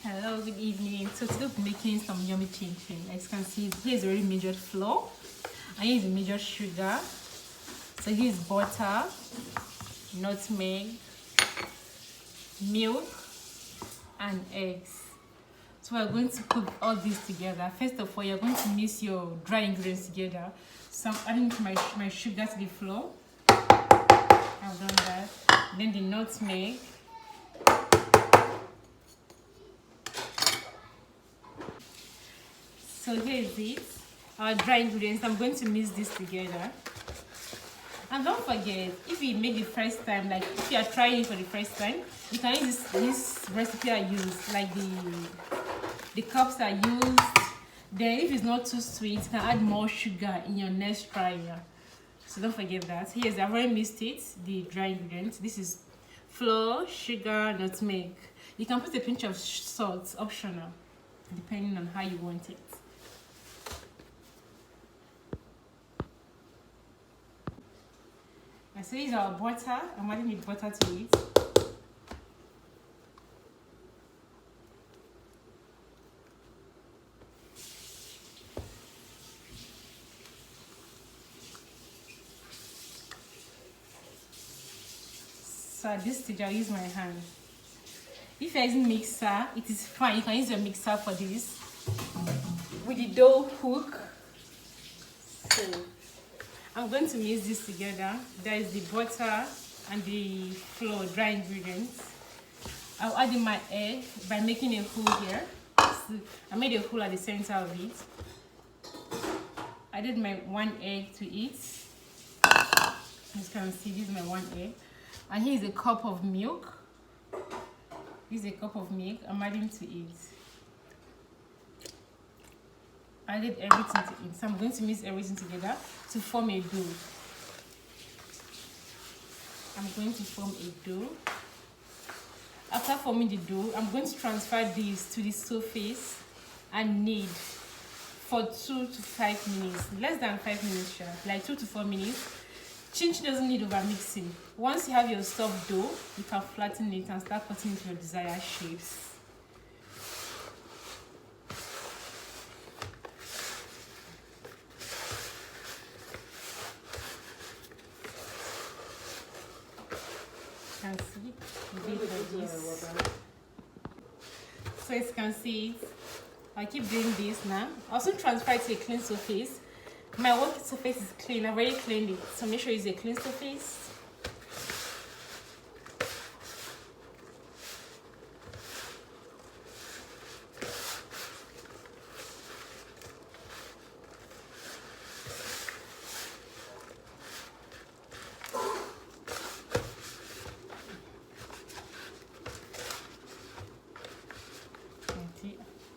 Hello, good evening. So today we'll be making some yummy chinchin. As you can see, here's already measured flour and here's the measured sugar. So here's butter, nutmeg, milk, and eggs. So we're going to cook all this together. First of all, you're going to mix your dry ingredients together. So I'm adding my sugar to the flour. I've done that. Then the nutmeg. So here is it, our dry ingredients. I'm going to mix this together. And don't forget, if you make the first time, like if you are trying it for the first time, you can use this recipe I use, like the cups I used. Then if it's not too sweet, you can add more sugar in your next try. So don't forget that. Here's, I've already mixed it, the dry ingredients. This is flour, sugar, nutmeg. You can put a pinch of salt, optional, depending on how you want it. So this is our butter. I'm adding the butter to it. So at this stage, I'll use my hand. If you're using mixer, it is fine. You can use your mixer for this. With the dough hook. So I'm going to mix this together. There is the butter and the flour, dry ingredients. I'll add in my egg by making a hole here. So I made a hole at the center of it. I did my 1 egg to it. As you can see, this is my 1 egg. And here's a cup of milk. This is a cup of milk I'm adding to it. I added everything to it. So I'm going to mix everything together to form a dough. I'm going to form a dough. After forming the dough, I'm going to transfer this to the surface and knead for 2 to 5 minutes. Less than 5 minutes, like 2 to 4 minutes. Chinchin doesn't need over mixing. Once you have your soft dough, you can flatten it and start cutting into your desired shapes. Can see this. So as you can see, I keep doing this now. Also transfer it to a clean surface. My work surface is clean. I've already cleaned it, so make sure it's a clean surface.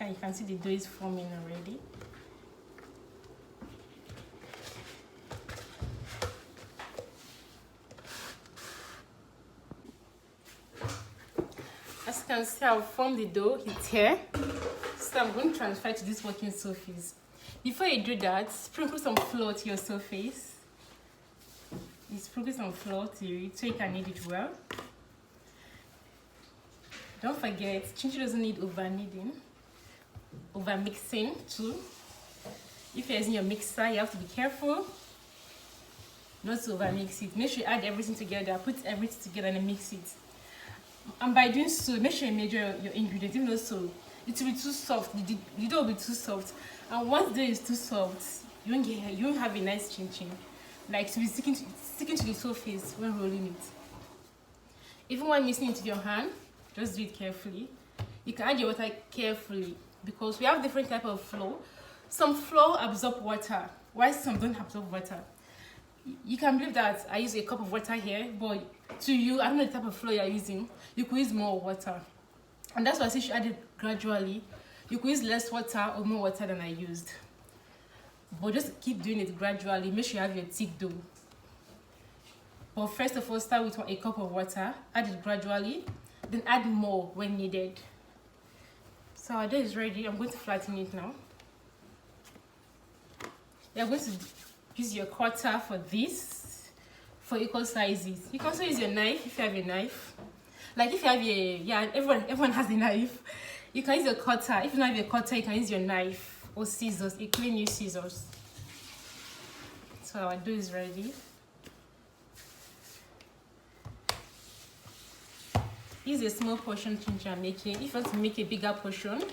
You can see the dough is forming already. As you can see, I've formed the dough. It's here. So I'm going to transfer it to this working surface. Before you do that, sprinkle some flour to your surface. You sprinkle some flour to it so you can knead it well. Don't forget, chinchin doesn't need over kneading. Over mixing too. If you're using your mixer, you have to be careful not to over mix it. Make sure you add everything together, put everything together and mix it. And by doing so, make sure you measure your ingredients. Even though so, it will be too soft. The dough will be too soft. And once the dough is too soft, you won't have a nice chinchin. Like to be sticking to the surface when rolling it. Even when mixing it with your hand, just do it carefully. You can add your water carefully, because we have different type of flour. Some flour absorb water, while some don't absorb water. You can believe that I use a cup of water here, but to you, I don't know the type of flour you're using. You could use more water, and that's why I say you should add it gradually. You could use less water or more water than I used, but just keep doing it gradually. Make sure you have your thick dough. But first of all, start with a cup of water, add it gradually, then add more when needed. So our dough is ready. I'm going to flatten it now. You're going to use your cutter for this, for equal sizes. You can also use your knife if you have a knife. Like if you have a, everyone has a knife. You can use a cutter. If you don't have a cutter, you can use your knife or scissors. A clean new scissors. So our dough is ready. Use a small portion Chinchin I'm making. If you want to make a bigger portion,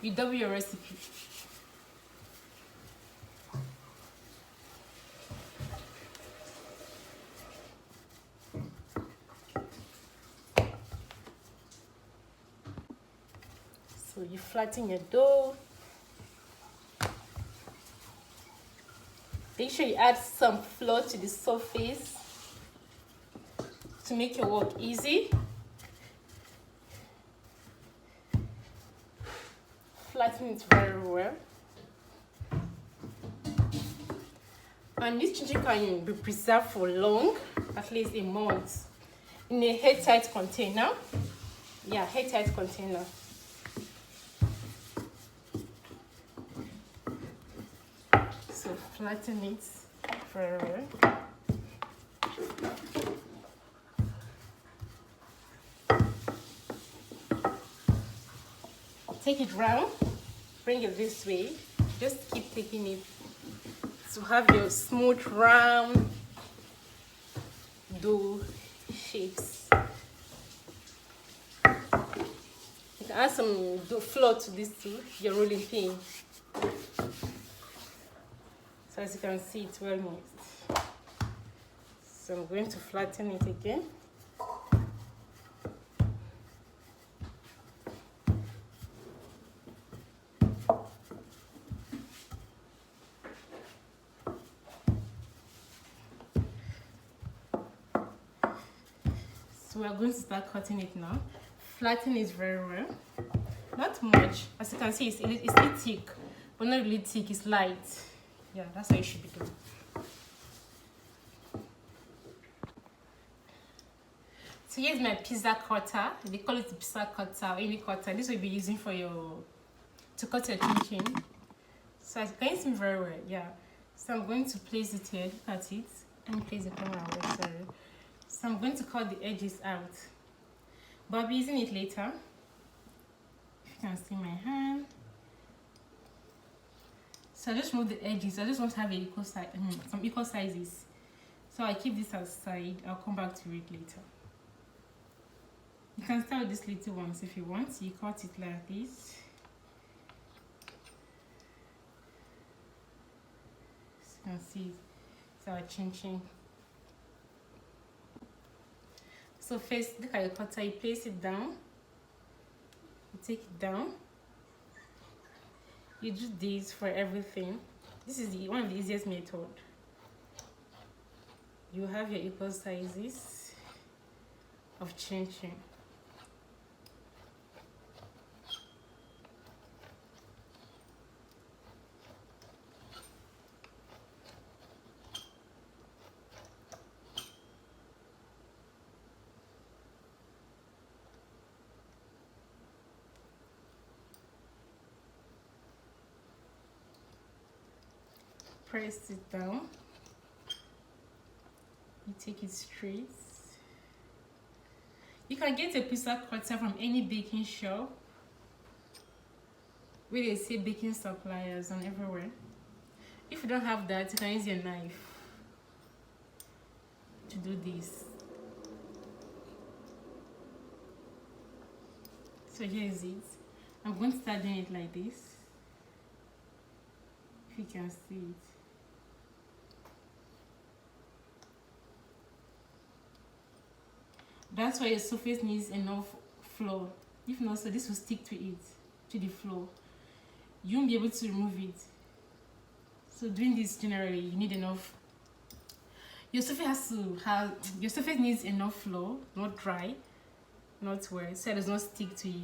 you double your recipe. So you flatten your dough. Make sure you add some flour to the surface to make your work easy. Flatten it very well. And this chinchin can be preserved for long, at least a month, in a airtight container. Yeah, airtight container. So flatten it very well. Take it round, bring it this way. Just keep taking it to have your smooth round dough shapes. You can add some dough flour to this too, your rolling pin. So as you can see, it's well mixed. So I'm going to flatten it again. So we're going to start cutting it now. Flatten it very well. Not much. As you can see, it's still thick, but not really thick, it's light. Yeah, that's how you should be doing. So here's my pizza cutter. They call it the pizza cutter or any cutter. This will be using for to cut your chinchin. So as you can see very well, yeah. So I'm going to place it here. Look at it. Let me place the camera away, sorry. So I'm going to cut the edges out. But I'll be using it later. If you can see my hand. So I just remove the edges. I just want to have some equal sizes. So I keep this aside. I'll come back to it later. You can start with these little ones if you want. You cut it like this. So you can see it's our chinchin. So first, look at your cutter. You place it down. You take it down. You do this for everything. This is one of the easiest method. You have your equal sizes of chinchin. Press it down. You take it straight. You can get a pizza cutter from any baking shop where they say baking suppliers and everywhere. If you don't have that, you can use your knife to do this. So here is it. I'm going to start doing it like this. If you can see it. That's why your surface needs enough flour. If not, so this will stick to it, to the flour. You won't be able to remove it. So doing this generally, you need enough. Your surface needs enough flour, not dry, not wet, so it does not stick to it.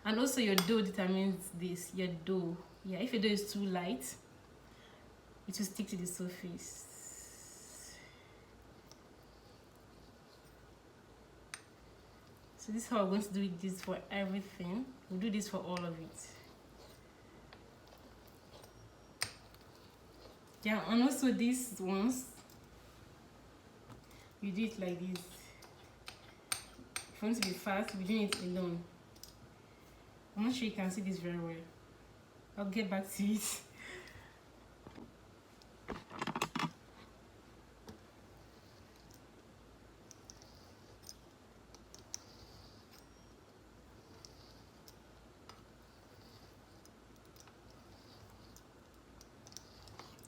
And also your dough determines this. Your dough, yeah. If your dough is too light, it will stick to the surface. So this is how we're going to do this for everything. We'll do this for all of it. Yeah, and also these ones, you do it like this. If you want to be fast, we're doing it alone. I'm not sure you can see this very well. I'll get back to it.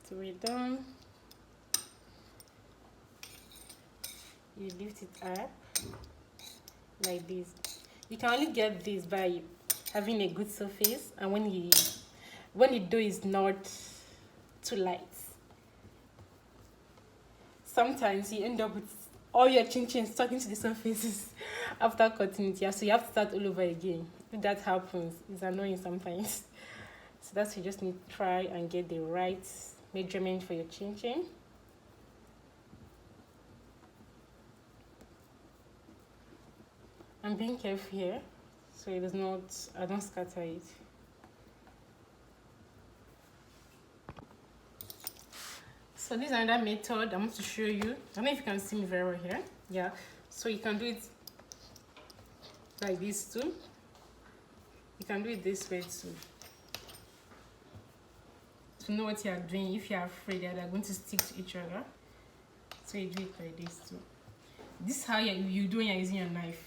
So we're done. You lift it up like this. You can only get this by having a good surface, and when the dough is not too light. Sometimes you end up with all your chin stuck into the surfaces after cutting it. Yeah, so you have to start all over again. If that happens, it's annoying sometimes. So that's, you just need to try and get the right measurement for your chin. I'm being careful here so it does not, I don't scatter it. So this is another method I want to show you. I don't know if you can see me very well here. Yeah, so you can do it like this too. You can do it this way too. To know what you are doing, if you are afraid that they're going to stick to each other, so you do it like this too. This is how you do when you're using your knife.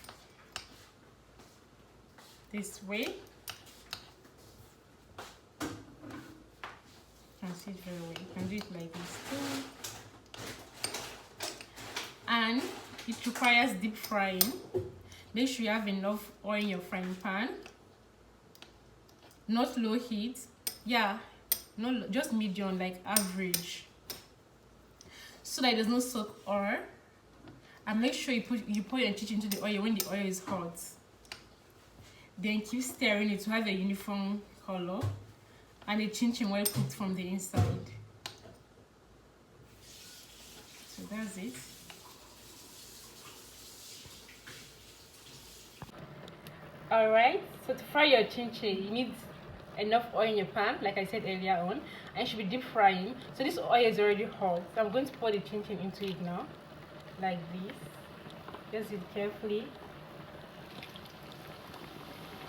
This way. You can see it very well. You can do it like this too. And it requires deep frying. Make sure you have enough oil in your frying pan. Not low heat. Yeah, no, just medium, like average, so that it does not soak oil. And make sure you put your chinchin into the oil when the oil is hot. Then keep stirring it to have a uniform color and the chinchin well cooked from the inside. So that's it. Alright, so to fry your chinchin, you need enough oil in your pan, like I said earlier on, and it should be deep frying. So this oil is already hot, so I'm going to pour the chinchin into it now, like this. Just do it carefully.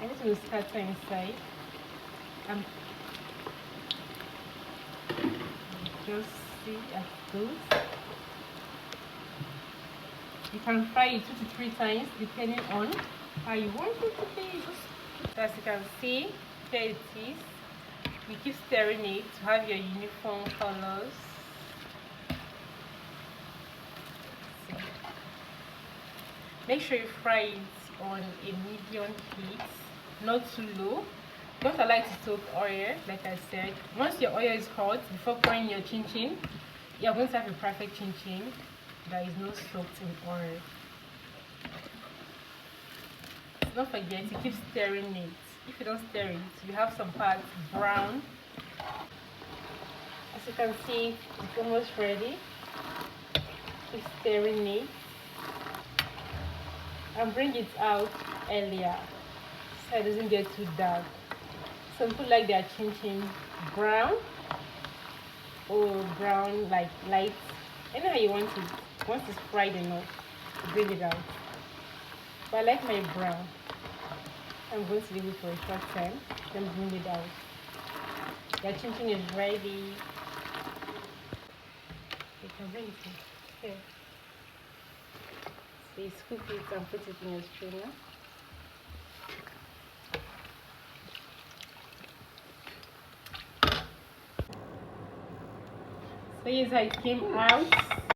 And it will scatter inside. Just see as it goes. You can fry it 2 to 3 times depending on how you want it to be. As you can see, here it is. You keep stirring it to have your uniform colors. Make sure you fry it on a medium heat, not too low. Don't allow it to soak oil, like I said. Once your oil is hot, before pouring your chinchin, you're going to have a perfect chinchin that is not soaked in oil. Don't forget to keep stirring it. If you don't stir it, you have some parts brown. As you can see, it's almost ready. Keep stirring it and bring it out earlier so it doesn't get too dark. Some people like their chinchin brown or brown like light, anyhow you want it. Once it's fried enough, bring it out. But I like my brown. I'm going to leave it for a short time, then bring it out. Your chinchin is ready. You can bring it in. Here. So you scoop it and put it in your strainer. So here's how it came out.